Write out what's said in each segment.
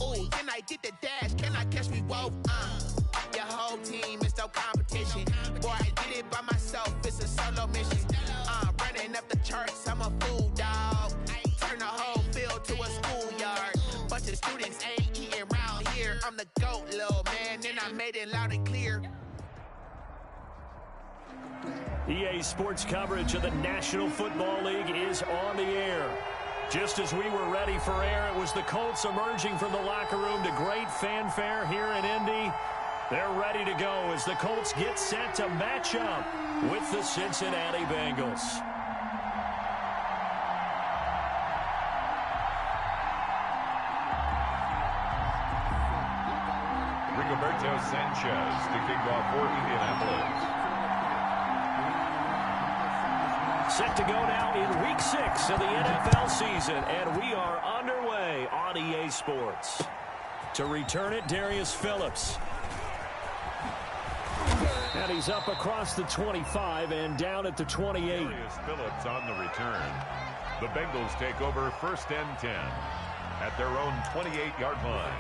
Ooh, then I did the dash. Can I catch me both? Your whole team is no competition. Boy, I did it by myself. It's a solo mission. Running up the charts. I'm a fool, dog. Turn the whole field to a schoolyard. Bunch of students ain't eating round here. I'm the GOAT, little man, and I made it loud and clear. EA Sports coverage of the National Football League is on the air. Just as we were ready for air, it was the Colts emerging from the locker room to great fanfare here in Indy. They're ready to go as the Colts get set to match up with the Cincinnati Bengals. Rigoberto Sanchez to kick off for Indianapolis. Set to go now in Week 6 of the NFL season, and we are underway on EA Sports. To return it, Darius Phillips. And he's up across the 25 and down at the 28. Darius Phillips on the return. The Bengals take over 1st and 10 at their own 28-yard line.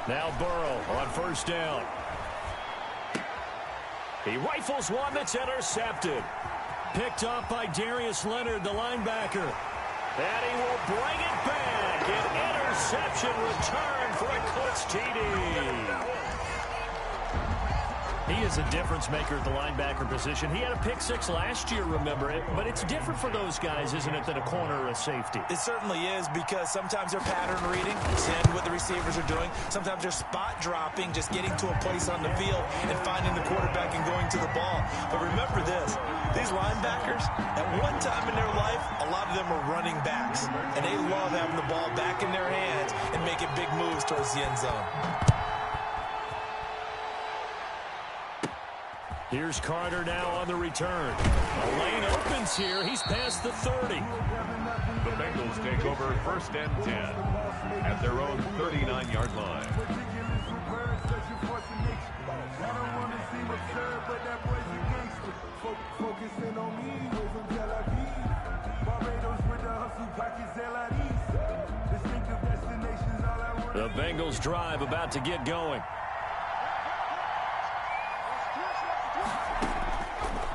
Now Burrow on 1st down. He rifles one that's intercepted. Picked up by Darius Leonard, the linebacker. And he will bring it back. An interception return for a Colts TD. He is a difference maker at the linebacker position. He had a pick 6 last year, remember it. But it's different for those guys, isn't it, than a corner or a safety? It certainly is, because sometimes they're pattern reading, seeing what the receivers are doing. Sometimes they're spot dropping, just getting to a place on the field and finding the quarterback and going to the ball. But remember this, these linebackers, at one time in their life, a lot of them were running backs. And they love having the ball back in their hands and making big moves towards the end zone. Here's Carter now on the return. A lane opens here. He's past the 30. The Bengals take over 1st and 10 at their own 39-yard line. The Bengals drive about to get going.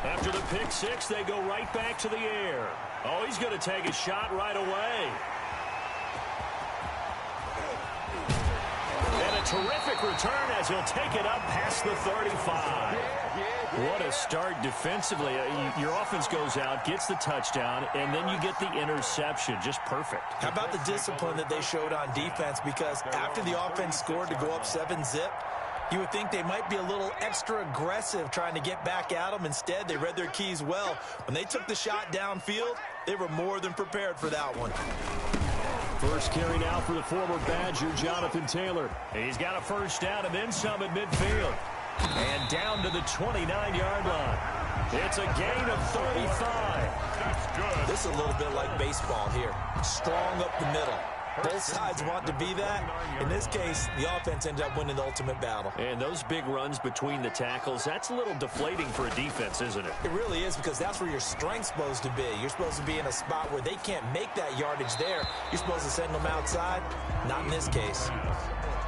After the pick 6, they go right back to the air. Oh, he's going to take a shot right away. And a terrific return as he'll take it up past the 35. What a start defensively. Your offense goes out, gets the touchdown, and then you get the interception. Just perfect. How about the discipline that they showed on defense? Because after the offense scored to go up 7-zip, you would think they might be a little extra aggressive trying to get back at them. Instead, they read their keys well. When they took the shot downfield, they were more than prepared for that one. First carry now for the former Badger, Jonathan Taylor. He's got a 1st down and then some at midfield. And down to the 29-yard line. It's a gain of 35. That's good. This is a little bit like baseball here. Strong up the middle. Both sides want to be that. In this case, the offense ended up winning the ultimate battle. And those big runs between the tackles, that's a little deflating for a defense, isn't it? It really is, because that's where your strength's supposed to be. You're supposed to be in a spot where they can't make that yardage there. You're supposed to send them outside. Not in this case.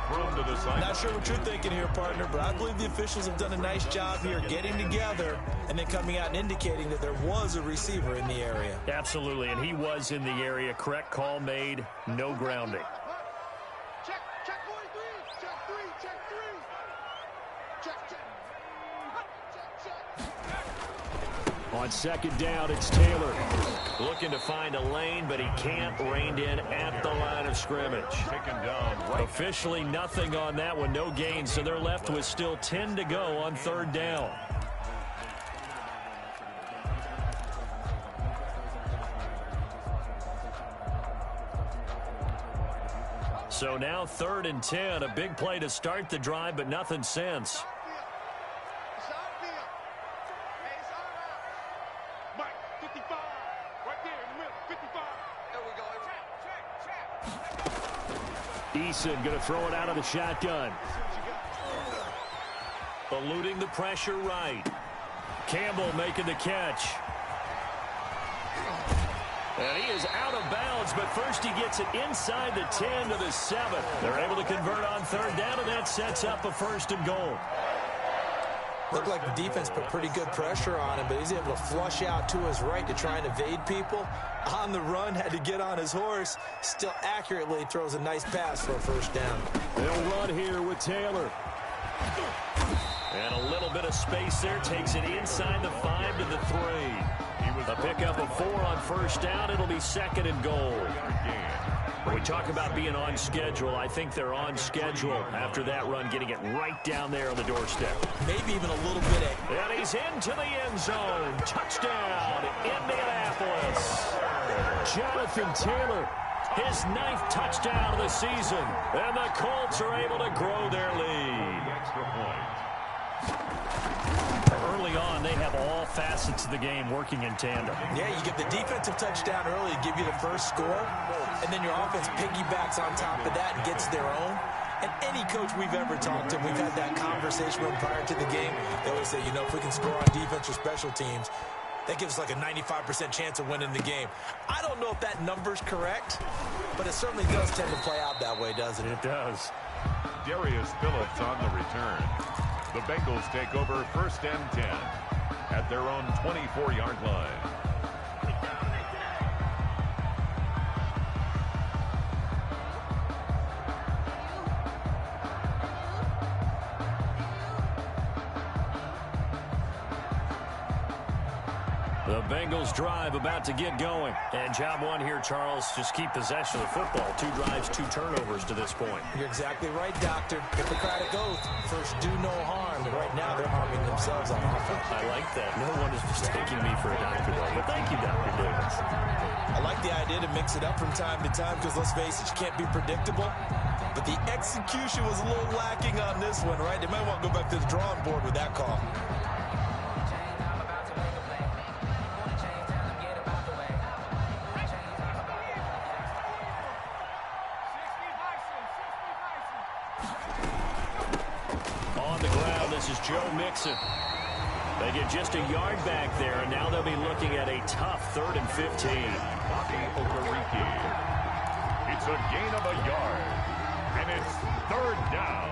Not sure what you're thinking here, partner, but I believe the officials have done a nice job here getting together and then coming out and indicating that there was a receiver in the area. Absolutely, and he was in the area. Correct call made. No grounding. Check 43. Check 3. Check 3. Check. On 2nd down, it's Taylor. Looking to find a lane, but he can't. Reined in at the line of scrimmage. Taken down right. Officially nothing on that one. No gain, so they're left with still 10 to go on 3rd down. So now 3rd and 10. A big play to start the drive, but nothing since. Mike, 55, right there. Eason going to throw it out of the shotgun. Eluding the pressure right. Campbell making the catch. And he is out of bounds, but first he gets it inside the 10 to the 7. They're able to convert on third down, and that sets up a 1st and goal. Looked like the defense put pretty good pressure on him, but he's able to flush out to his right to try and evade people. On the run, had to get on his horse. Still accurately throws a nice pass for a 1st down. They'll run here with Taylor. And a little bit of space there. Takes it inside the 5 to the 3. A pickup of 4 on 1st down. It'll be 2nd and goal. When we talk about being on schedule, I think they're on schedule after that run, getting it right down there on the doorstep. Maybe even a little bit of... And he's into the end zone. Touchdown, Indianapolis. Jonathan Taylor, his 9th touchdown of the season. And the Colts are able to grow their lead. Extra point. Early on, they have all facets of the game working in tandem. Yeah, you get the defensive touchdown early to give you the first score, and then your offense piggybacks on top of that and gets their own. And any coach we've ever talked to, we've had that conversation with prior to the game. They always say, you know, if we can score on defense or special teams, that gives us like a 95% chance of winning the game. I don't know if that number's correct, but it certainly does tend to play out that way, doesn't it? It does. Darius Phillips on the return. The Bengals take over 1st and 10 at their own 24-yard line. The Bengals drive about to get going. And job one here, Charles, just keep possession of the football. 2 drives, 2 turnovers to this point. You're exactly right, Doctor. Hippocratic oath. First, do no harm. And right now, they're harming themselves on offense. I like that. No one is mistaking me for a doctor, though. But thank you, Dr. Davis. I like the idea to mix it up from time to time because, let's face it, you can't be predictable. But the execution was a little lacking on this one, right? They might want to go back to the drawing board with that call. This is Joe Mixon. They get just a yard back there, and now they'll be looking at a tough 3rd and 15. Bobby Okereke. It's a gain of a yard, and it's 3rd down.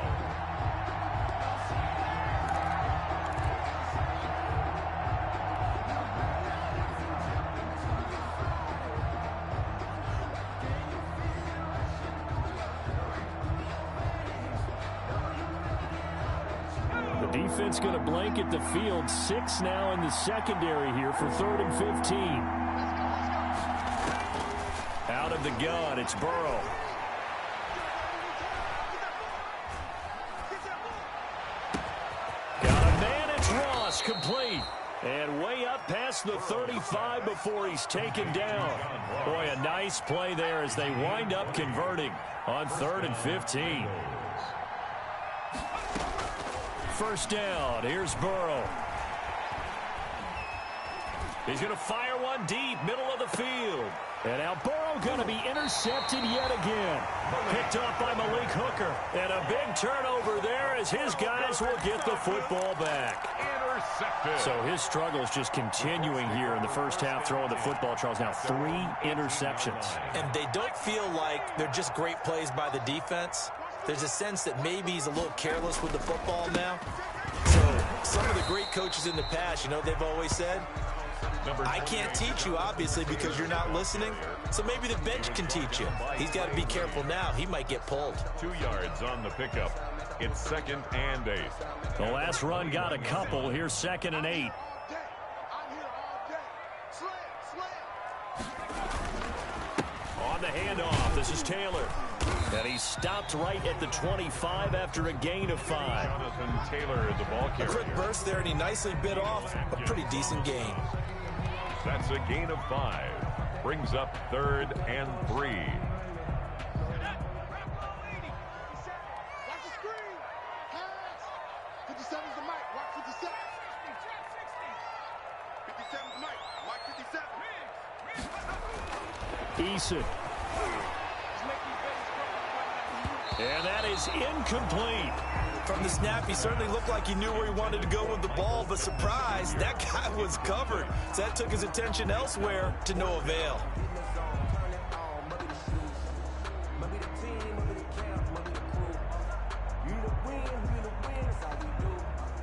Defense going to blanket the field. 6 now in the secondary here for 3rd and 15. Out of the gun, it's Burrow. Got a man, it's Ross, complete. And way up past the 35 before he's taken down. Boy, a nice play there as they wind up converting on 3rd and 15. 1st down. Here's Burrow. He's going to fire one deep, middle of the field. And now Burrow going to be intercepted yet again. Picked off by Malik Hooker. And a big turnover there as his guys will get the football back. Intercepted. So his struggle is just continuing here in the first half, throwing the football, Charles. Now 3 interceptions. And they don't feel like they're just great plays by the defense. There's a sense that maybe he's a little careless with the football now. So some of the great coaches in the past, you know, they've always said, I can't teach you, obviously, because you're not listening. So maybe the bench can teach you. He's got to be careful now. He might get pulled. 2 yards on the pickup. It's 2nd and 8. The last run got a couple. Here's 2nd and 8. On the handoff, this is Taylor. And he stopped right at the 25 after a gain of 5. Jonathan Taylor, the ball carrier. A quick burst there, and he nicely bit off a pretty decent gain. That's a gain of 5. Brings up 3rd and 3. Watch the screen. Pass. 57's the mic. Watch 57. 57's the mic. Watch 57. Eason. And that is incomplete. From the snap, he certainly looked like he knew where he wanted to go with the ball, but surprise, that guy was covered. So that took his attention elsewhere to no avail.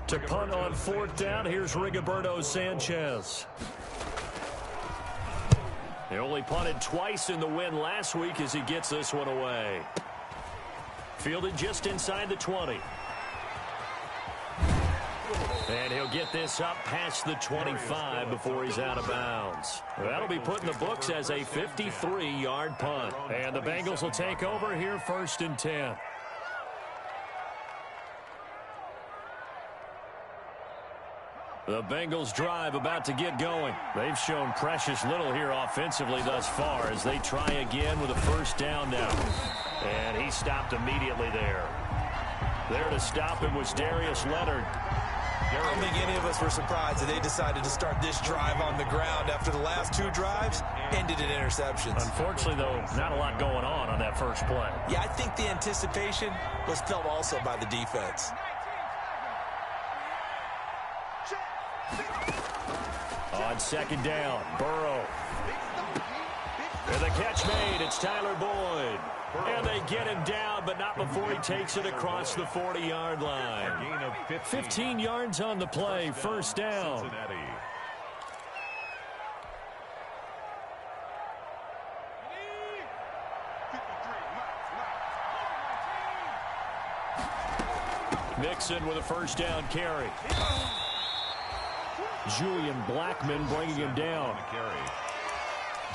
To punt on 4th down, here's Rigoberto Sanchez. He only punted twice in the win last week as he gets this one away. Fielded just inside the 20. And he'll get this up past the 25 before he's out of bounds. That'll be put in the books as a 53-yard punt. And the Bengals will take over here 1st and 10. The Bengals drive about to get going. They've shown precious little here offensively thus far as they try again with a 1st down now. And he stopped immediately there. There to stop him was Darius Leonard. I don't think any of us were surprised that they decided to start this drive on the ground after the last 2 drives ended in interceptions. Unfortunately, though, not a lot going on that first play. Yeah, I think the anticipation was felt also by the defense. On 2nd down, Burrow. And the catch made, it's Tyler Boyd. And they get him down, but not before he takes it across the 40-yard line. 15 yards on the play, 1st down. Mixon with a 1st down carry. Julian Blackmon bringing him down.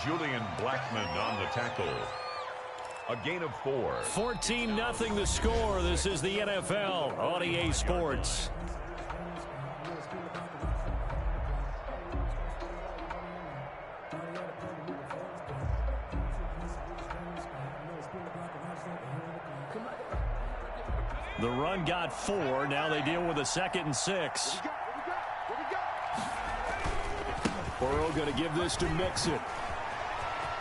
Julian Blackmon on the tackle. A gain of 4. 14-0 the score. This is the NFL on EA Sports. The run got 4. Now they deal with a 2nd and 6. Burrow going to give this to Mixon.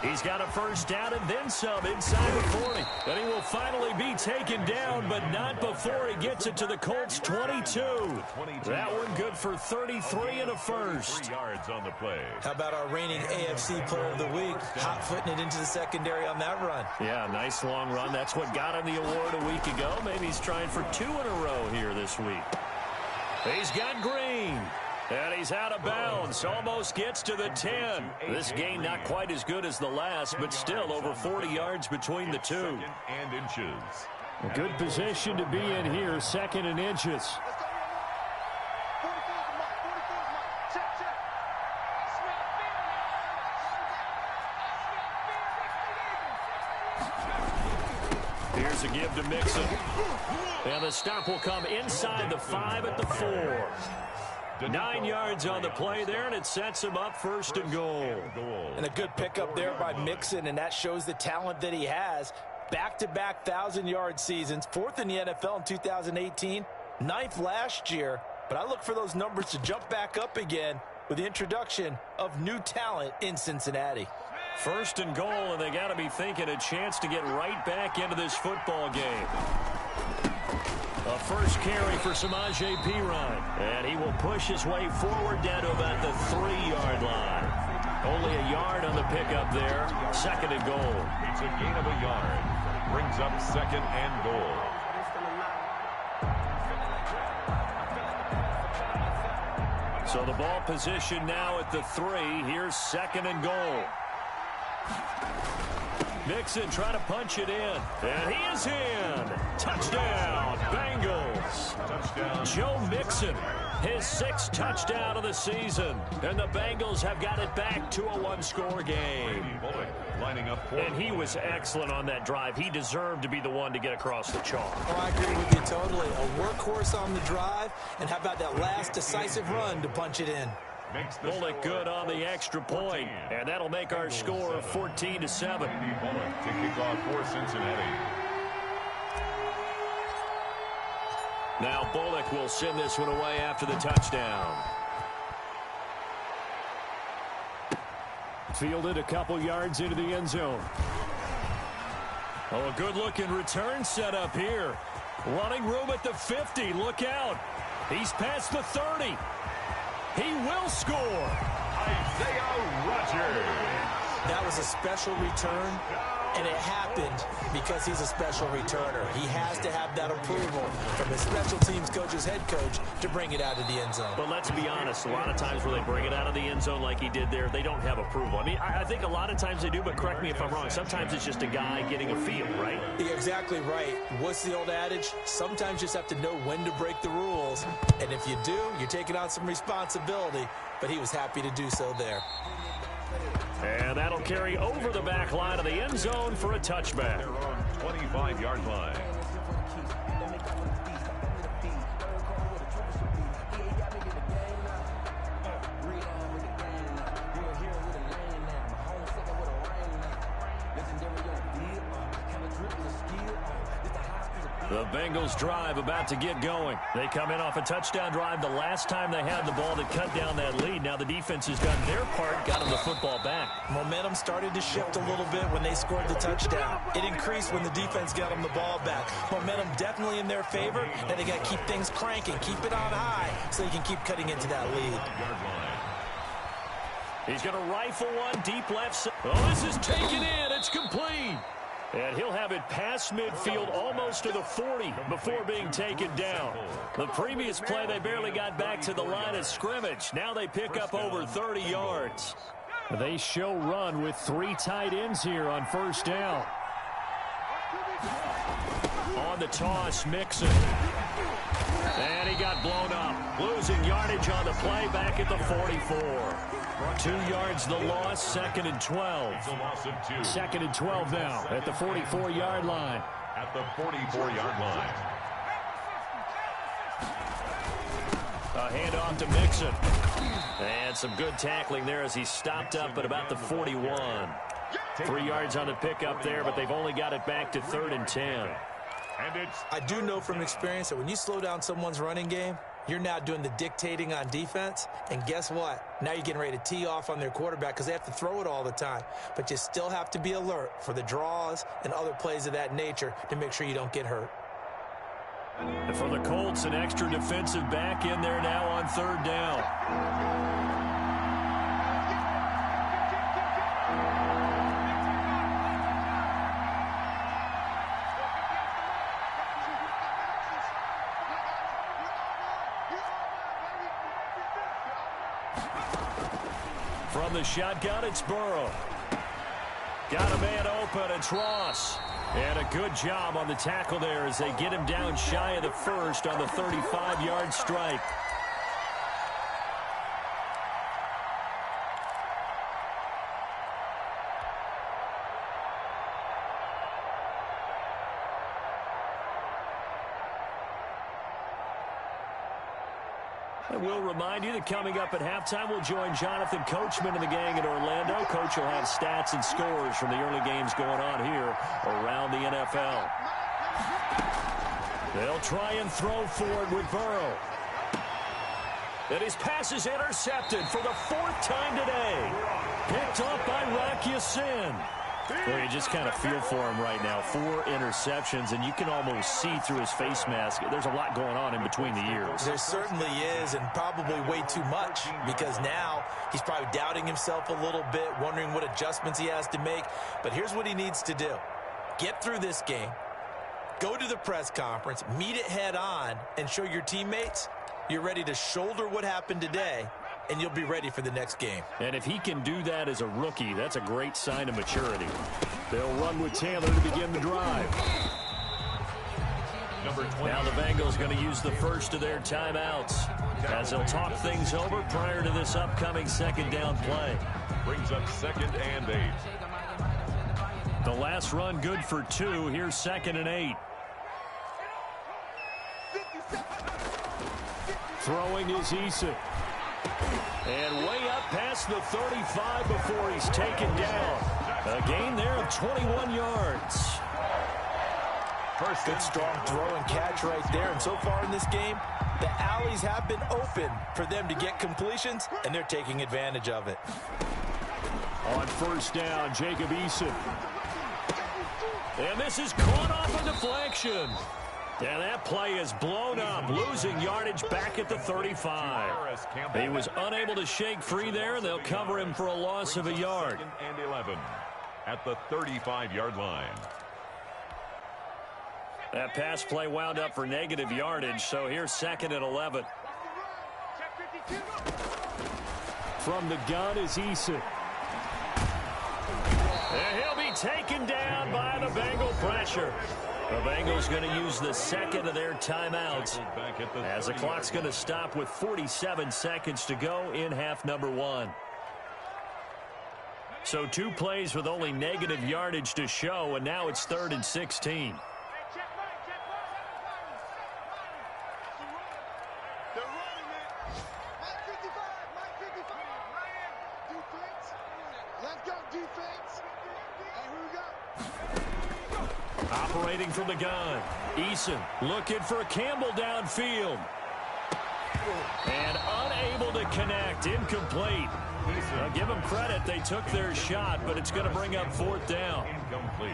He's got a 1st down and then some inside the 40. And he will finally be taken down, but not before he gets it to the Colts 22. That one good for 33 and a 1st. 3 yards on the play. How about our reigning AFC Player of the Week, hot-footing it into the secondary on that run? Yeah, nice long run. That's what got him the award a week ago. Maybe he's trying for 2 in a row here this week. He's got Green. And he's out of bounds. Almost gets to the 10. This game not quite as good as the last, but still over 40 yards between the two. And inches. A good position to be in here, 2nd and inches. Here's a give to Mixon. And the stop will come inside the 5 at the 4. 9 yards on the play there, and it sets him up 1st and goal. And a good pickup there by Mixon, and that shows the talent that he has. Back-to-back 1,000-yard seasons, 4th in the NFL in 2018, 9th last year. But I look for those numbers to jump back up again with the introduction of new talent in Cincinnati. 1st and goal, and they got to be thinking a chance to get right back into this football game. A 1st carry for Samaje Perine. And he will push his way forward down to about the 3-yard line. Only a yard on the pickup there. 2nd and goal. It's a gain of a yard. Brings up 2nd and goal. So the ball position now at the 3. Here's 2nd and goal. Mixon trying to punch it in. And he is in. Touchdown, Bengals. Touchdown. Joe Mixon, his 6th touchdown of the season. And the Bengals have got it back to a 1-score game. Lining up for and he was excellent on that drive. He deserved to be the one to get across the chalk. Oh, I agree with you totally. A workhorse on the drive. And how about that last decisive run to punch it in? Bullock good on the extra point, and that'll make our score 14-7. Bullock to kick off for Cincinnati. Now Bullock will send this one away after the touchdown. Fielded a couple yards into the end zone. Oh, a good-looking return set up here. Running room at the 50. Look out. He's past the 30. He will score. Isaiah Rodgers. That was a special return, and it happened because he's a special returner. He has to have that approval from his special teams coach's head coach to bring it out of the end zone. But let's be honest, a lot of times where they bring it out of the end zone like he did there, they don't have approval. I mean, I think a lot of times they do, but correct me if I'm wrong. Sometimes it's just a guy getting a feel, right? You're exactly right. What's the old adage? Sometimes you just have to know when to break the rules. And if you do, you're taking on some responsibility. But he was happy to do so there. And that'll carry over the back line of the end zone for a touchback. Their own 25-yard line. The Bengals drive about to get going. They come in off a touchdown drive the last time they had the ball that cut down that lead. Now the defense has done their part, got them the football back. Momentum started to shift a little bit when they scored the touchdown. It increased when the defense got them the ball back. Momentum definitely in their favor. Now they got to keep things cranking, keep it on high so they can keep cutting into that lead. He's going to rifle one deep left side. Oh, this is taken in. It's complete. And he'll have it past midfield almost to the 40 before being taken down. The previous play, they barely got back to the line of scrimmage. Now they pick up over 30 yards. They show run with 3 tight ends here on first down. On the toss, Mixon. And he got blown up. Losing yardage on the play back at the 44. 2 yards the loss, 2nd and 12. 2nd and 12 now at the 44-yard line. At the 44-yard line. A handoff to Mixon. And some good tackling there as he stopped up at about the 41. 3 yards on the pickup there, but they've only got it back to 3rd and 10. I do know from experience that when you slow down someone's running game, you're now doing the dictating on defense, and guess what? Now you're getting ready to tee off on their quarterback because they have to throw it all the time. But you still have to be alert for the draws and other plays of that nature to make sure you don't get hurt. And for the Colts, an extra defensive back in there now on 3rd down. From the shotgun, it's Burrow. Got a man open, it's Ross. And a good job on the tackle there as they get him down shy of the first on the 35-yard strike. And we'll remind you that coming up at halftime, we'll join Jonathan Coachman and the gang in Orlando. Coach will have stats and scores from the early games going on here around the NFL. They'll try and throw forward with Burrow. And his pass is intercepted for the 4th time today. Picked up by Rock Ya-Sin. Well, you just kind of feel for him right now. 4 interceptions, and you can almost see through his face mask. There's a lot going on in between the ears. There certainly is, and probably way too much, because now he's probably doubting himself a little bit, wondering what adjustments he has to make. But here's what he needs to do. Get through this game, go to the press conference, meet it head on, and show your teammates you're ready to shoulder what happened today, and you'll be ready for the next game. And if he can do that as a rookie, that's a great sign of maturity. They'll run with Taylor to begin the drive. Now the Bengals going to use the first of their timeouts as they'll talk things over prior to this upcoming 2nd down play. Brings up 2nd and 8. The last run good for 2. Here's 2nd and 8. Throwing is Eason. And way up past the 35 before he's taken down. A gain there of 21 yards. First good strong throw and catch right there. And so far in this game, the alleys have been open for them to get completions, and they're taking advantage of it. On 1st down, Jacob Eason. And this is caught off a deflection. And that play is blown up, losing yardage back at the 35. He was unable to shake free there, and they'll cover him for a loss of a yard. And 11 at the 35-yard line. That pass play wound up for negative yardage, so here's 2nd and 11. From the gun is Eason. And he'll be taken down by the Bengal pressure. The Bengals going to use the 2nd of their timeouts as the clock's going to stop with 47 seconds to go in half number 1. So 2 plays with only negative yardage to show, and now it's 3rd and 16. Operating from the gun, Eason looking for Campbell downfield. And unable to connect, incomplete. Now give them credit, they took their shot, but it's going to bring up 4th down.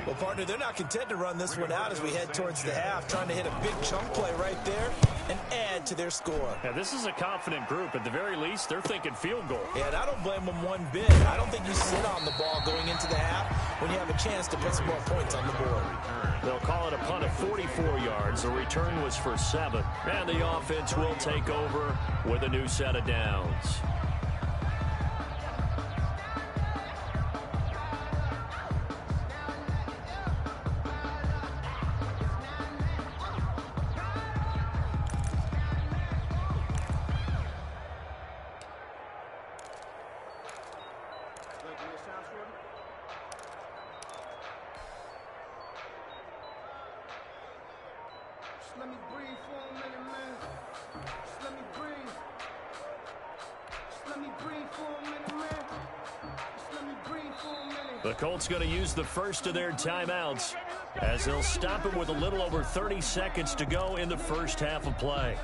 Well, partner, they're not content to run this one out as we head towards the half, trying to hit a big chunk play right there and add to their score. Yeah, this is a confident group. At the very least, they're thinking field goal. Yeah, and I don't blame them one bit. I don't think you sit on the ball going into the half when you have a chance to put some more points on the board. They'll call it a punt of 44 yards. The return was for 7. And the offense will take over with a new set of downs. Let me breathe for a minute, man. Just let me breathe. Just let me breathe for a minute, man. Just let me breathe for a minute. The Colts going to use the first of their timeouts as they'll stop it with a little over 30 seconds to go in the first half of play.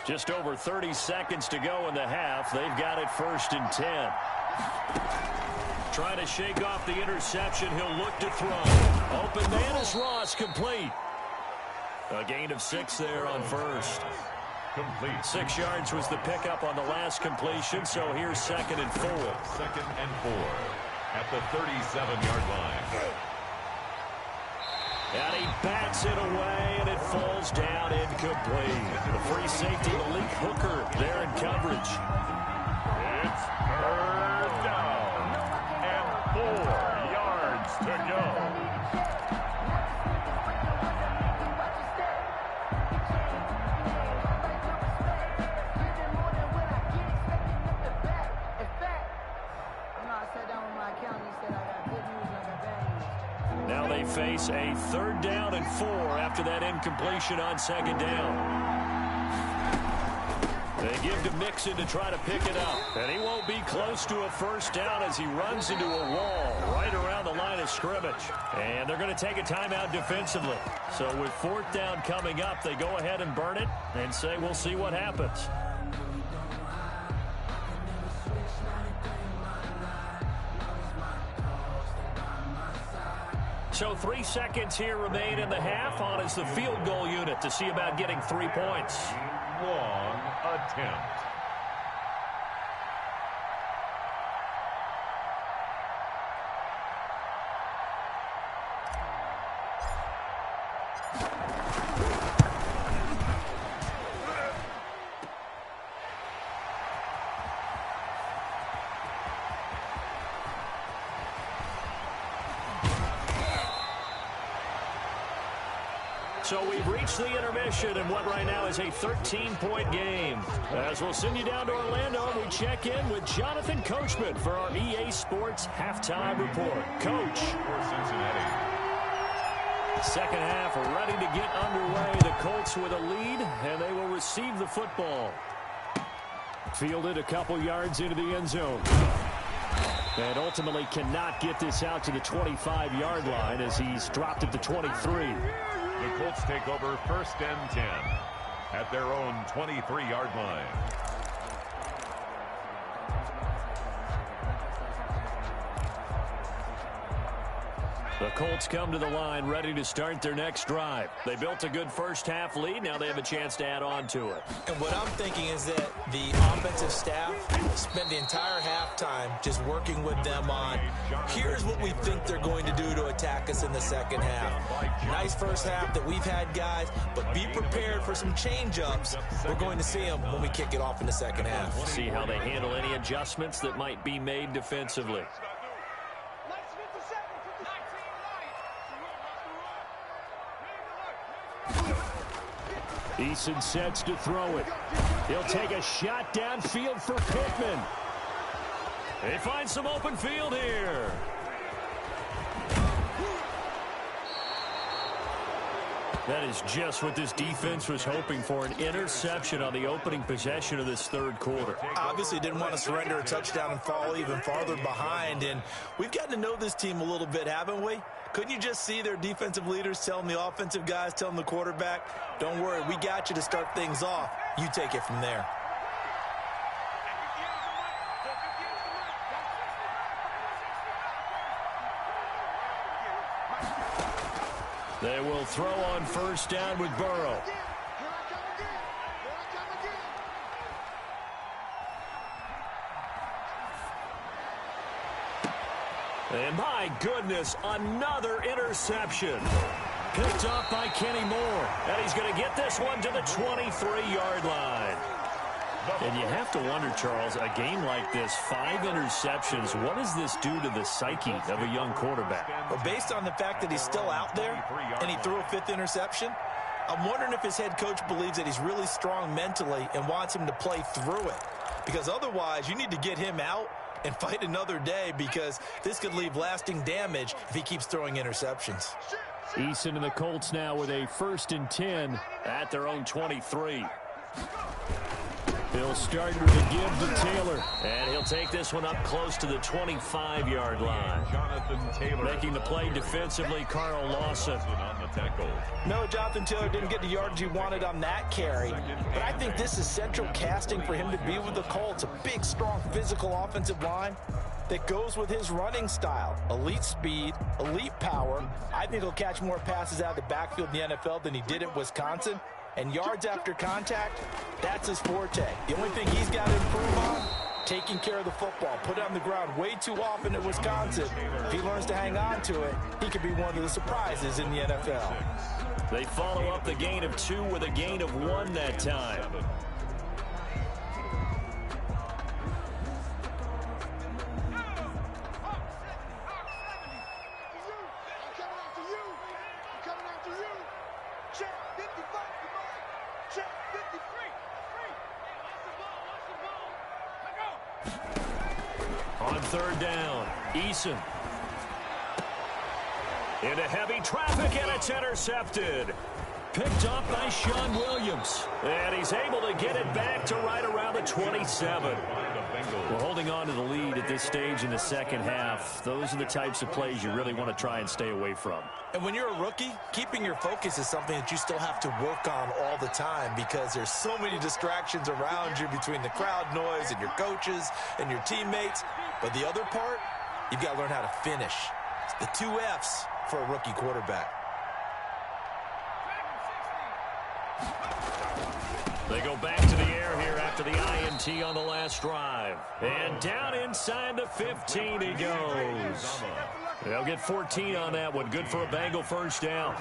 Just over 30 seconds to go in the half. They've got it 1st and 10. Trying to shake off the interception. He'll look to throw. Open man is Ross, complete. A gain of 6 there on 1st. Complete. 6 yards was the pickup on the last completion, so here's 2nd and 4. 2nd and 4 at the 37-yard line. And he bats it away, and it falls down incomplete. The free safety, Malik Hooker, there in coverage. It's 3rd down and 4 yards to go. Now they face a 3rd down and 4 after that incompletion on 2nd down. They give to Mixon to try to pick it up. And he won't be close to a 1st down as he runs into a wall right around the line of scrimmage. And they're going to take a timeout defensively. So with 4th down coming up, they go ahead and burn it and say, we'll see what happens. So 3 seconds here remain in the half. On is the field goal unit to see about getting 3 points. Long attempt. So we've reached the intermission in what right now is a 13-point game. As we'll send you down to Orlando, we check in with Jonathan Coachman for our EA Sports Halftime Report. Coach. For Cincinnati. Second half ready to get underway. The Colts with a lead, and they will receive the football. Fielded a couple yards into the end zone. And ultimately cannot get this out to the 25-yard line as he's dropped at the 23. The Colts take over 1st and 10 at their own 23-yard line. The Colts come to the line ready to start their next drive. They built a good first-half lead. Now they have a chance to add on to it. And what I'm thinking is that the offensive staff spent the entire halftime just working with them on, here's what we think they're going to do to attack us in the second half. Nice first half that we've had, guys, but be prepared for some change-ups. We're going to see them when we kick it off in the second half. We'll see how they handle any adjustments that might be made defensively. Eason sets to throw it. He'll take a shot downfield for Pittman. They find some open field here. That is just what this defense was hoping for, an interception on the opening possession of this third quarter. Obviously didn't want to surrender a touchdown and fall even farther behind, and we've gotten to know this team a little bit, haven't we? Couldn't you just see their defensive leaders telling the offensive guys, telling the quarterback, don't worry, we got you to start things off. You take it from there. They will throw on first down with Burrow. And my goodness, another interception. Picked off by Kenny Moore. And he's going to get this one to the 23-yard line. And you have to wonder, Charles, a game like this, 5 interceptions, what does this do to the psyche of a young quarterback? Well, based on the fact that he's still out there and he threw a 5th interception, I'm wondering if his head coach believes that he's really strong mentally and wants him to play through it. Because otherwise, you need to get him out and fight another day, because this could leave lasting damage if he keeps throwing interceptions. Eason and the Colts now with a 1st and 10 at their own 23. He'll start with a give to Taylor. And he'll take this one up close to the 25-yard line. Jonathan Taylor making the play defensively, Carl Lawson. on the tackle. No, Jonathan Taylor didn't get the yardage he wanted on that carry. But I think this is central casting for him to be with the Colts. A big, strong, physical offensive line that goes with his running style. Elite speed, elite power. I think he'll catch more passes out of the backfield in the NFL than he did at Wisconsin. And yards after contact, that's his forte. The only thing he's got to improve on, taking care of the football. Put it on the ground way too often at Wisconsin. If he learns to hang on to it, he could be one of the surprises in the NFL. They follow up the gain of 2 with a gain of 1 that time. On 3rd down, Eason. Into heavy traffic, and it's intercepted. Picked up by Sean Williams. And he's able to get it back to right around the 27. We're holding on to the lead at this stage in the second half. Those are the types of plays you really want to try and stay away from. And when you're a rookie, keeping your focus is something that you still have to work on all the time, because there's so many distractions around you between the crowd noise and your coaches and your teammates. But the other part, you've got to learn how to finish. It's the 2 F's for a rookie quarterback. They go back to the air here after the INT on the last drive. And down inside the 15 he goes. They'll get 14 on that one. Good for a Bengal first down.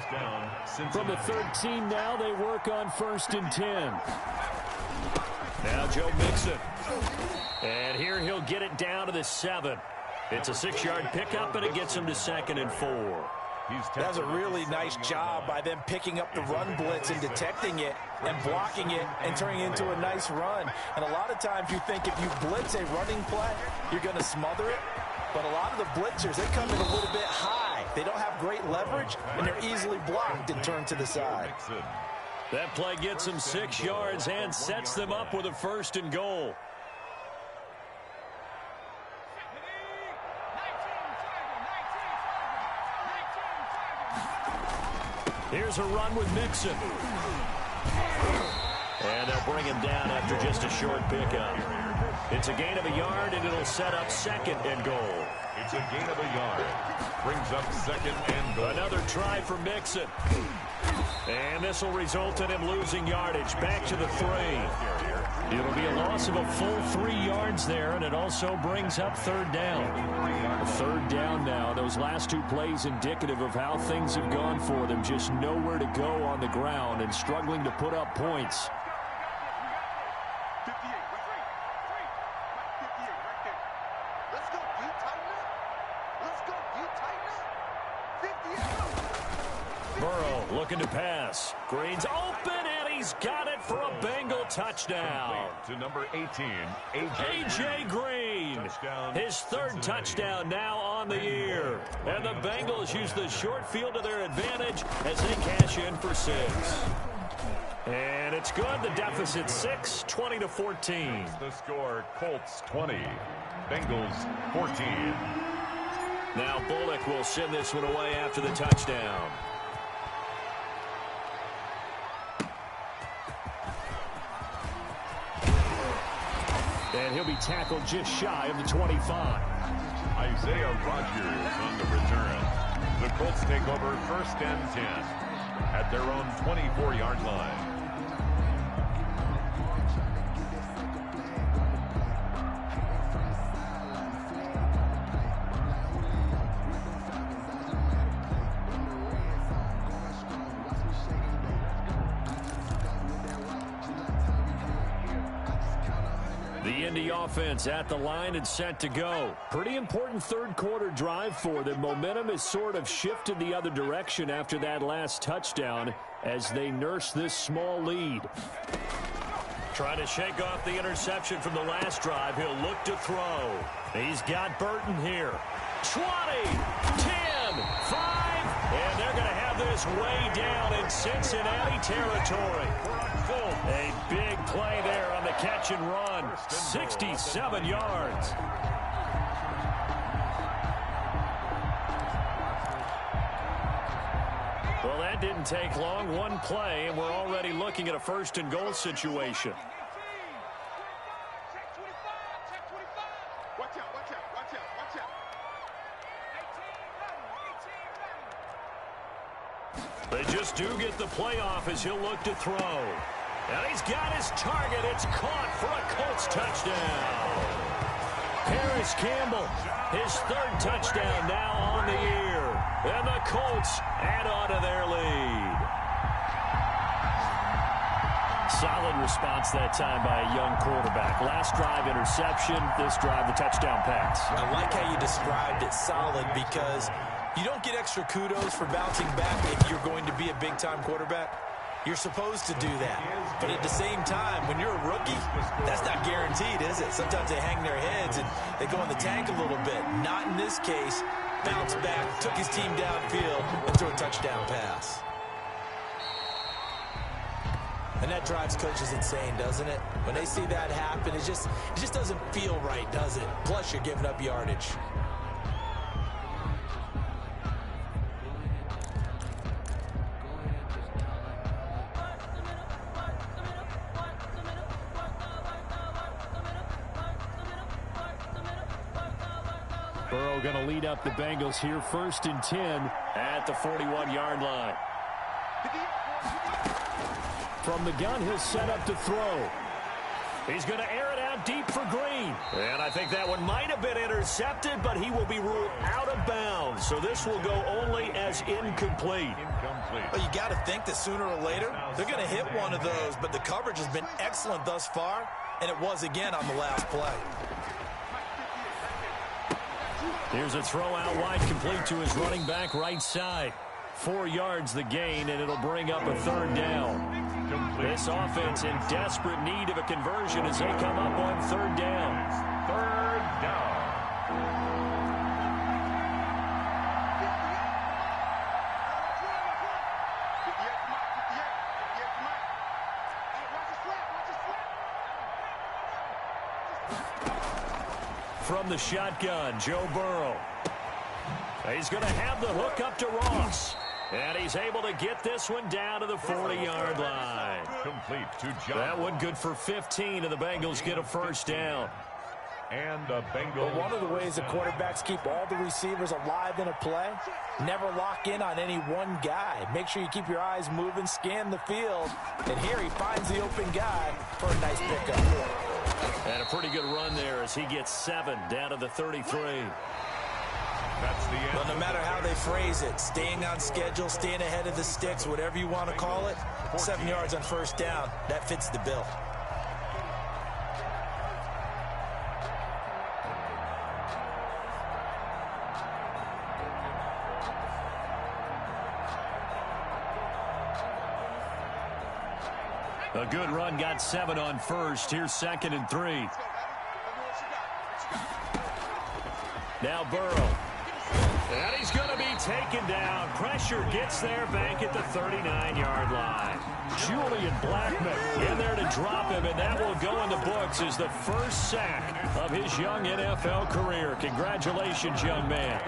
From the 13 now, they work on 1st and 10. Now Joe Mixon. And here he'll get it down to the 7. It's a 6-yard pickup, and it gets him to 2nd and 4. That's a really nice job by them picking up the run blitz and detecting it and blocking it and turning it into a nice run. And a lot of times you think if you blitz a running play, you're going to smother it. But a lot of the blitzers, they come in a little bit high. They don't have great leverage, and they're easily blocked and turned to the side. That play gets them 6 yards and sets them up with a 1st and goal. Here's a run with Mixon. And they'll bring him down after just a short pickup. It's a gain of a yard, and it'll set up second and goal. It's a gain of a yard. Brings up second and goal. Another try for Mixon. And this will result in him losing yardage. Back to the 3. It'll be a loss of a full 3 yards there, and it also brings up third down. Third down now. Those last 2 plays indicative of how things have gone for them. Just nowhere to go on the ground and struggling to put up points. 58, right there. Let's go, you tighten up. Let's go, you tighten up. 58. Burrow looking to pass. Green's open, and he's got it for a Bengal touchdown. To number 18, A.J. Green. Touchdown, His third Cincinnati. touchdown now on the year. And the Bengals use the short field to their advantage as they cash in for 6. And it's good. The deficit 6, 20-14. The score, Colts 20, Bengals 14. Now Bullock will send this one away after the touchdown. And he'll be tackled just shy of the 25. Isaiah Rodgers on the return. The Colts take over 1st and 10 at their own 24-yard line. The Indy offense at the line and set to go. Pretty important third quarter drive for them. Momentum has sort of shifted the other direction after that last touchdown as they nurse this small lead. Trying to shake off the interception from the last drive. He'll look to throw. He's got Burton here. 20, 10, 5, and they're going to have this way down in Cincinnati territory. A big play there on the catch and run. 67 yards. Well, that didn't take long. One play, and we're already looking at a 1st and goal situation. Watch out, watch out, watch out, watch out. They just do get the playoff as he'll look to throw. And he's got his target. It's caught for a Colts touchdown. Paris Campbell, his 3rd touchdown now on the year. And the Colts add on to their lead. Solid response that time by a young quarterback. Last drive, interception. This drive, the touchdown pass. I like how you described it, solid, because you don't get extra kudos for bouncing back if you're going to be a big-time quarterback. You're supposed to do that. But at the same time, when you're a rookie, that's not guaranteed, is it? Sometimes they hang their heads and they go in the tank a little bit. Not in this case. Bounced back, took his team downfield, and threw a touchdown pass. And that drives coaches insane, doesn't it? When they see that happen, it just doesn't feel right, does it? Plus, you're giving up yardage. Burrow going to lead up the Bengals here, 1st and 10 at the 41-yard line. From the gun, he'll set up to throw. He's going to air it out deep for Green. And I think that one might have been intercepted, but he will be ruled out of bounds. So this will go only as incomplete. Well, you got to think that sooner or later, they're going to hit one of those, but the coverage has been excellent thus far, and it was again on the last play. Here's a throw out wide, complete to his running back right side. 4 yards the gain, and it'll bring up a 3rd down. This offense in desperate need of a conversion as they come up on 3rd down. 3rd down. From the shotgun, Joe Burrow. He's going to have the hook up to Ross. And he's able to get this one down to the 40-yard line. Complete to John. That one good for 15, and the Bengals get a 1st down. And the Bengals. Well, one of the ways the quarterbacks keep all the receivers alive in a play, never lock in on any one guy. Make sure you keep your eyes moving, scan the field. And here he finds the open guy for a nice pickup. And a pretty good run there as he gets 7 down to the 33. That's the end. Well, no matter how they phrase it, staying on schedule, staying ahead of the sticks, whatever you want to call it, 7 yards on first down, that fits the bill. A good run, got 7 on first. Here's 2nd and 3. Now Burrow. And he's going to be taken down. Pressure gets there back at the 39-yard line. Julian Blackmon in there to drop him, and that will go in the books as the first sack of his young NFL career. Congratulations, young man.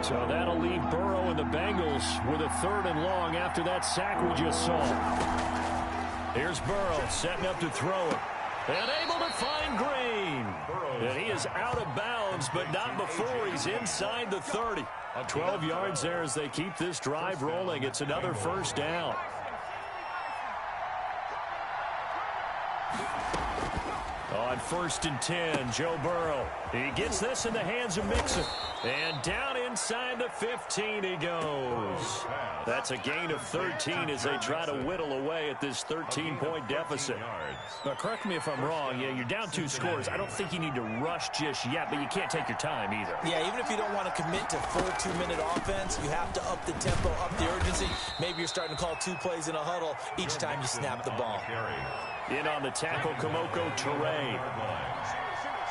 So that'll leave Burrow and the Bengals with a 3rd and long after that sack we just saw. Here's Burrow setting up to throw it. And able to find Green. And he is out of bounds, but not before he's inside the 30. 12 yards there as they keep this drive rolling. It's another first down. On 1st and 10, Joe Burrow. He gets this in the hands of Mixon. And down inside the 15 he goes. That's a gain of 13 as they try to whittle away at this 13-point deficit. Now, correct me if I'm wrong. Yeah, you're down 2 scores. I don't think you need to rush just yet, but you can't take your time either. Yeah, even if you don't want to commit to full 2-minute offense, you have to up the tempo, up the urgency. Maybe you're starting to call 2 plays in a huddle each time you snap the ball. In on the tackle, Kamoko Toure.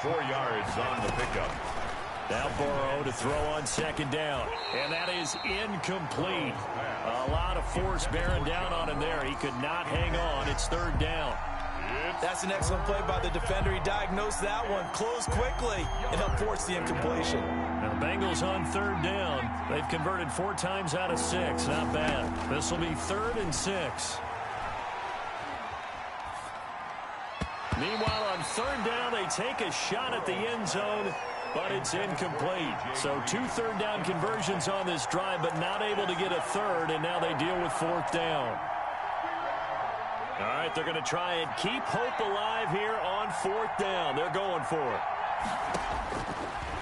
4 yards on the pickup. Now Burrow to throw on 2nd down. And that is incomplete. A lot of force bearing down on him there. He could not hang on. It's 3rd down. That's an excellent play by the defender. He diagnosed that one, closed quickly, and helped force the incompletion. Now the Bengals on 3rd down. They've converted 4 times out of 6. Not bad. This will be 3rd and 6. Meanwhile, on 3rd down, they take a shot at the end zone, but it's incomplete. So 2 3rd down conversions on this drive, but not able to get a 3rd, and now they deal with 4th down. All right, they're going to try and keep hope alive here on 4th down. They're going for it.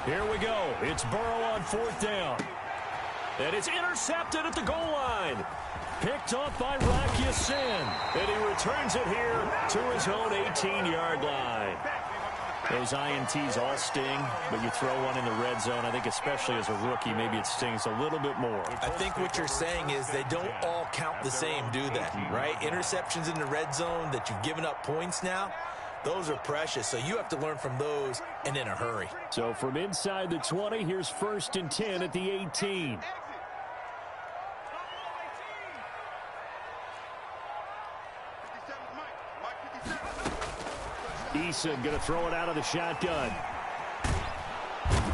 Here we go. It's Burrow on 4th down. And it's intercepted at the goal line. Picked off by Rock Ya-Sin. And he returns it here to his own 18-yard line. Those INTs all sting, but you throw one in the red zone. I think especially as a rookie, maybe it stings a little bit more. I think what you're saying is they don't all count the same, do they? Right? Interceptions in the red zone that you've given up points now, those are precious. So you have to learn from those and in a hurry. So from inside the 20, here's 1st and 10 at the 18. Eason going to throw it out of the shotgun.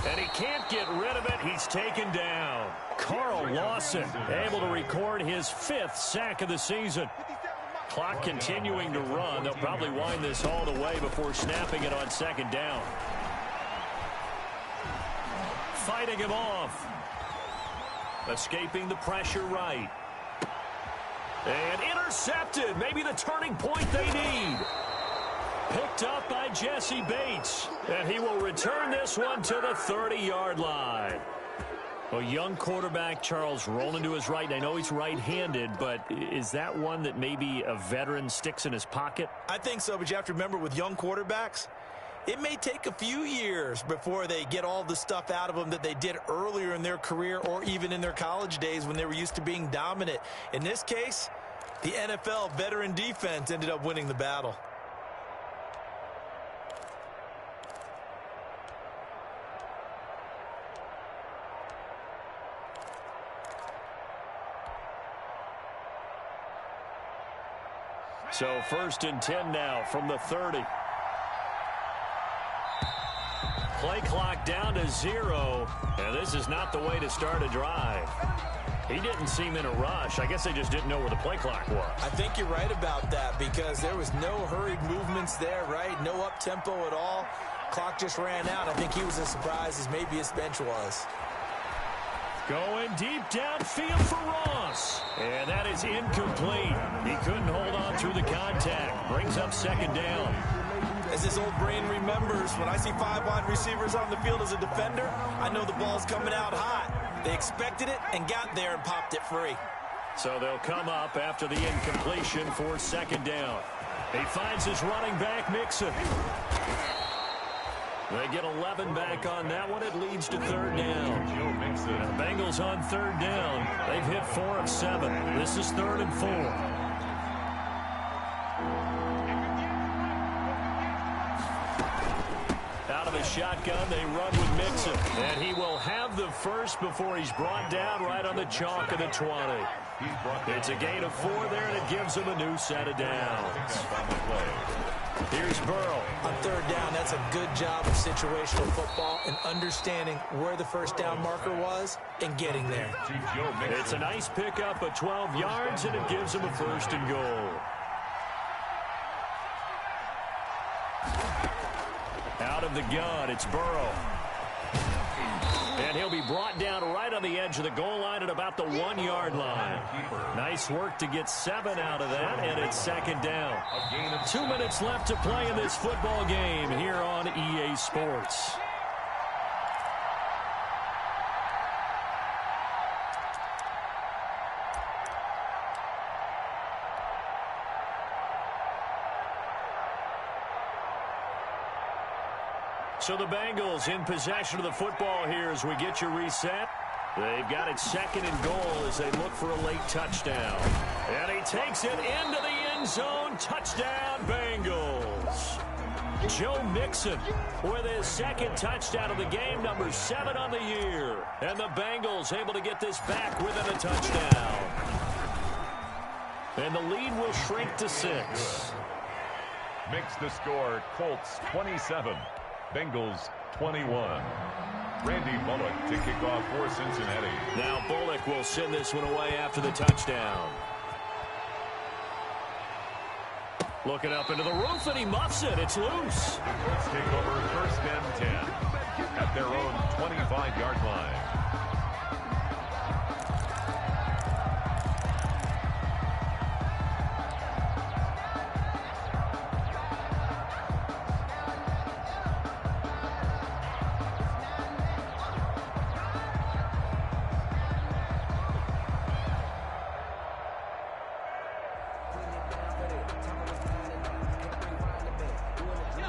And he can't get rid of it. He's taken down. Carl Lawson able to record his 5th sack of the season. Clock continuing to run. They'll probably wind this all the way before snapping it on 2nd down. Fighting him off. Escaping the pressure right. And intercepted. Maybe the turning point they need. Picked up by Jesse Bates. And he will return this one to the 30-yard line. A young quarterback, Charles, rolling to his right. And I know he's right-handed, but is that one that maybe a veteran sticks in his pocket? I think so, but you have to remember with young quarterbacks, it may take a few years before they get all the stuff out of them that they did earlier in their career or even in their college days when they were used to being dominant. In this case, the NFL veteran defense ended up winning the battle. So 1st and 10 now from the 30. Play clock back down to 0. And this is not the way to start a drive. He didn't seem in a rush. I guess they just didn't know where the play clock was. I think you're right about that because there was no hurried movements there, right? No up-tempo at all. Clock just ran out. I think he was as surprised as maybe his bench was. Going deep downfield for Ross. And that is incomplete. He couldn't hold on through the contact. Brings up second down. As his old brain remembers, when I see 5 wide receivers on the field as a defender, I know the ball's coming out hot. They expected it and got there and popped it free. So they'll come up after the incompletion for second down. He finds his running back, Mixon. They get 11 back on that one. It leads to third down. The Bengals on third down. They've hit 4 of 7. This is 3rd and 4. Out of the shotgun, they run with Mixon. And he will have the first before he's brought down right on the chalk of the 20. It's a gain of 4 there, and it gives him a new set of downs. Here's Burrow. On third down, that's a good job of situational football and understanding where the first down marker was and getting there. It's a nice pickup of 12 yards, and it gives him a 1st and goal. Out of the gun, it's Burrow. And he'll be brought down right on the edge of the goal line at about the 1-yard line. Nice work to get 7 out of that, and it's second down. 2 minutes left to play in this football game here on EA Sports. So the Bengals in possession of the football here as we get you reset. They've got it 2nd and goal as they look for a late touchdown. And he takes it into the end zone. Touchdown, Bengals. Joe Mixon with his 2nd touchdown of the game, number 7 on the year. And the Bengals able to get this back within a touchdown. And the lead will shrink to 6. Makes the score Colts 27. Bengals 21. Randy Bullock to kick off for Cincinnati. Now Bullock will send this one away after the touchdown. Looking up into the roof, and he muffs it. It's loose. Let's take over 1st and 10 at their own 25-yard line.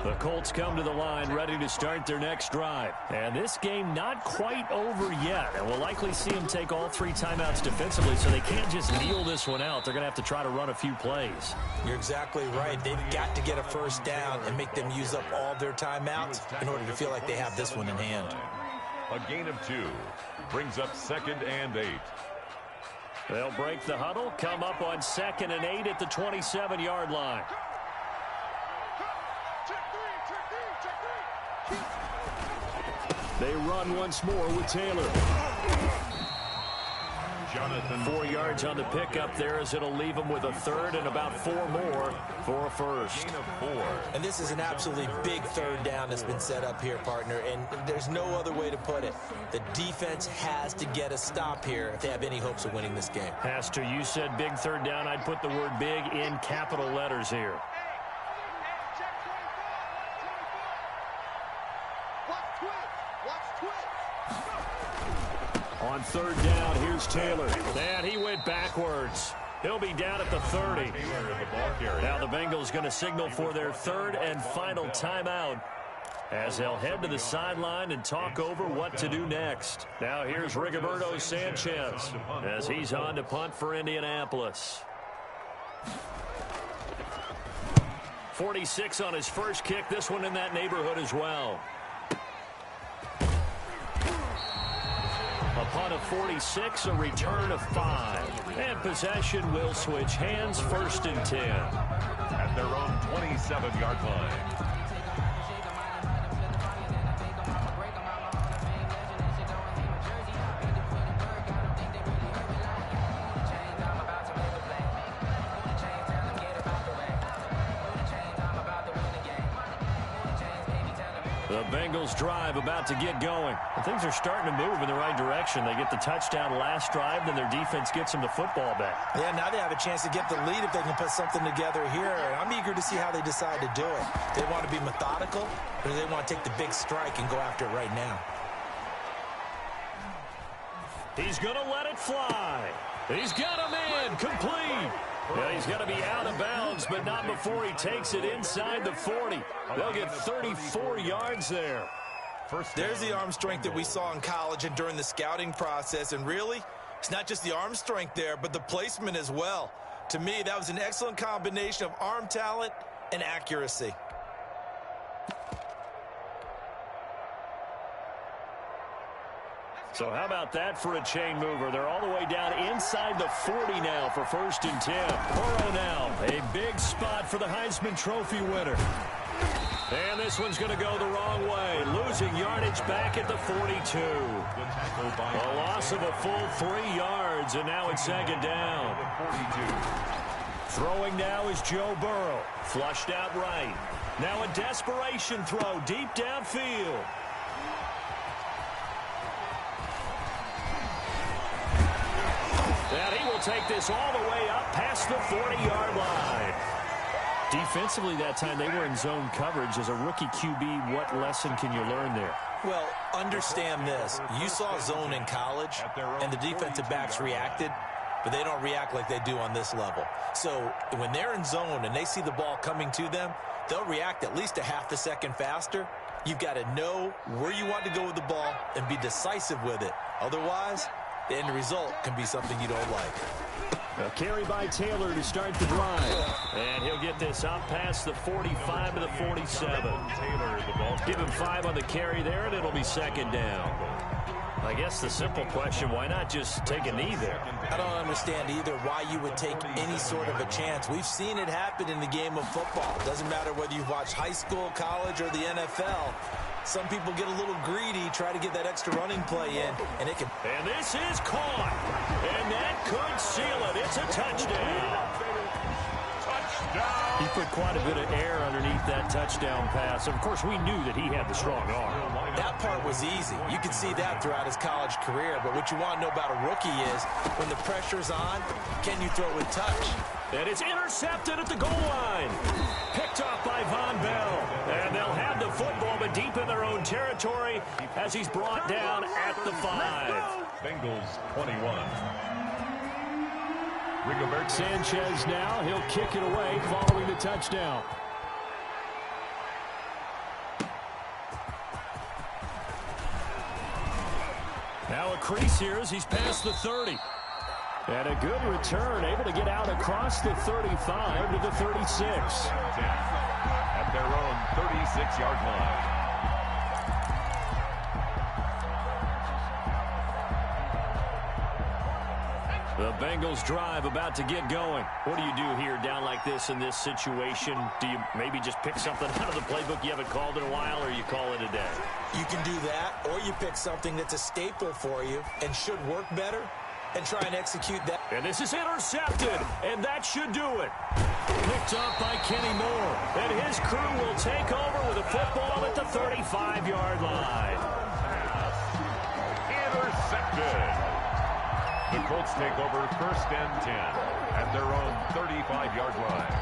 The Colts come to the line ready to start their next drive. And this game not quite over yet. And we'll likely see them take all 3 timeouts defensively, so they can't just kneel this one out. They're going to have to try to run a few plays. You're exactly right. They've got to get a first down and make them use up all their timeouts in order to feel like they have this one in hand. A gain of 2 brings up 2nd and 8. They'll break the huddle, come up on 2nd and 8 at the 27-yard line. They run once more with Taylor. Jonathan 4 yards on the pickup there as it'll leave him with a 3rd and about 4 more for a 1st. Gain of 4. And this is an absolutely big third down that's been set up here, partner, and there's no other way to put it. The defense has to get a stop here if they have any hopes of winning this game. Has to. You said big third down. I'd put the word big in capital letters here. On third down, here's Taylor. And he went backwards. He'll be down at the 30. Now the Bengals going to signal for their 3rd and final timeout as they'll head to the sideline and talk over what to do next. Now here's Rigoberto Sanchez as he's on to punt for Indianapolis. 46 on his first kick. This one in that neighborhood as well. A punt of 46, a return of 5. And possession will switch hands, 1st and 10. At their own 27-yard line. Bengals drive about to get going. And things are starting to move in the right direction. They get the touchdown last drive, then their defense gets them the football back. Yeah, now they have a chance to get the lead if they can put something together here. And I'm eager to see how they decide to do it. They want to be methodical, or do they want to take the big strike and go after it right now? He's going to let it fly. He's got him in, complete. Yeah, he's got to be out of bounds, but not before he takes it inside the 40. They'll get 34 yards there. There's the arm strength that we saw in college and during the scouting process. And really, it's not just the arm strength there, but the placement as well. To me, that was an excellent combination of arm talent and accuracy. So how about that for a chain mover? They're all the way down inside the 40 now for 1st and 10. Burrow now, a big spot for the Heisman Trophy winner. And this one's going to go the wrong way, losing yardage back at the 42. A loss of a full 3 yards, and now it's 2nd down. Throwing now is Joe Burrow, flushed out right. Now a desperation throw deep downfield. And he will take this all the way up past the 40-yard line. Defensively that time, they were in zone coverage. As a rookie QB, what lesson can you learn there? Well, understand this. You saw zone in college, and the defensive backs reacted, but they don't react like they do on this level. So when they're in zone and they see the ball coming to them, they'll react at least a half a second faster. You've got to know where you want to go with the ball and be decisive with it. Otherwise, the end result can be something you don't like. A carry by Taylor to start the drive. And he'll get this up past the 45 to the 47. Give him 5 on the carry there, and it'll be 2nd down. I guess the simple question, why not just take a knee there? I don't understand either why you would take any sort of a chance. We've seen it happen in the game of football. It doesn't matter whether you've watched high school, college, or the NFL. Some people get a little greedy, try to get that extra running play in, and it can... And this is caught. And that could seal it. It's a touchdown. Touchdown. He put quite a bit of air underneath that touchdown pass. Of course, we knew that he had the strong arm. That part was easy. You could see that throughout his college career. But what you want to know about a rookie is, when the pressure's on, can you throw with touch? And it's intercepted at the goal line. Picked off by Von Bell. And they'll have the football, but deep in their own territory as he's brought down at the 5. Bengals 21. Rigobert Sanchez now. He'll kick it away following the touchdown. Now a crease here as he's past the 30. And a good return, able to get out across the 35 to the 36. At their own 36-yard line. The Bengals drive about to get going. What do you do here down like this in this situation? Do you maybe just pick something out of the playbook you haven't called in a while, or you call it a day? You can do that, or you pick something that's a staple for you and should work better and try and execute that. And this is intercepted, and that should do it. Picked up by Kenny Moore, and his crew will take over with a football at the 35-yard line. Intercepted. The Colts take over 1st and 10 at their own 35-yard line.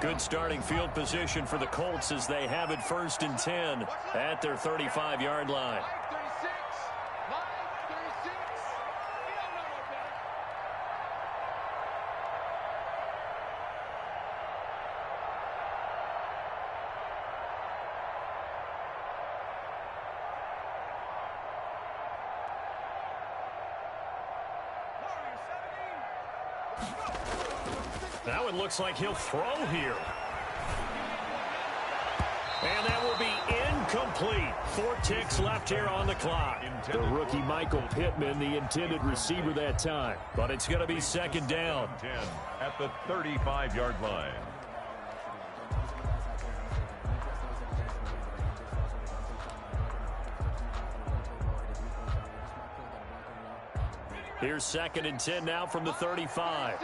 Good starting field position for the Colts as they have it 1st and 10 at their 35-yard line. Now it looks like he'll throw here. And that will be incomplete. 4 ticks left here on the clock. The rookie Michael Pittman, the intended receiver that time. But it's going to be 2nd down. 10 at the 35-yard line. Here's 2nd and 10 now from the 35.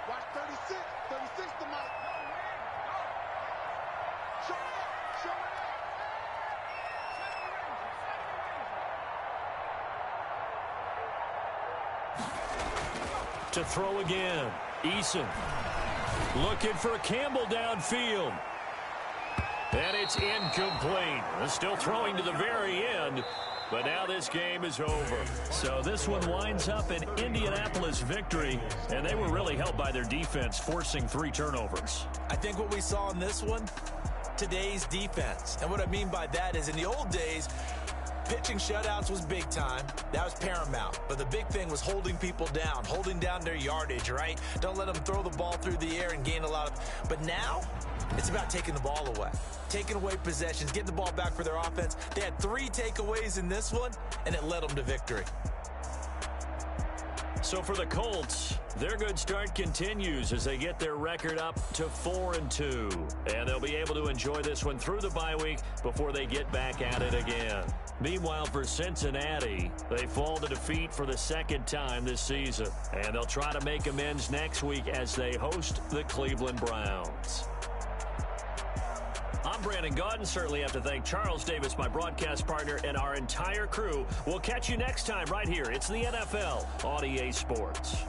Watch 36. 36 to Mike. Show it up. Show it up. To throw again. Eason looking for Campbell downfield. And it's incomplete. Still throwing to the very end. But now this game is over. So this one winds up an Indianapolis victory, and they were really helped by their defense, forcing 3 turnovers. I think what we saw in this one, today's defense. And what I mean by that is in the old days, pitching shutouts was big time. That was paramount. But the big thing was holding people down, holding down their yardage, right? Don't let them throw the ball through the air and gain a lot of... But now, it's about taking the ball away. Taking away possessions, getting the ball back for their offense. They had 3 takeaways in this one, and it led them to victory. So for the Colts, their good start continues as they get their record up to 4-2. And they'll be able to enjoy this one through the bye week before they get back at it again. Meanwhile, for Cincinnati, they fall to defeat for the 2nd time this season. And they'll try to make amends next week as they host the Cleveland Browns. I'm Brandon Gaudin. Certainly have to thank Charles Davis, my broadcast partner, and our entire crew. We'll catch you next time right here. It's the NFL on EA Sports.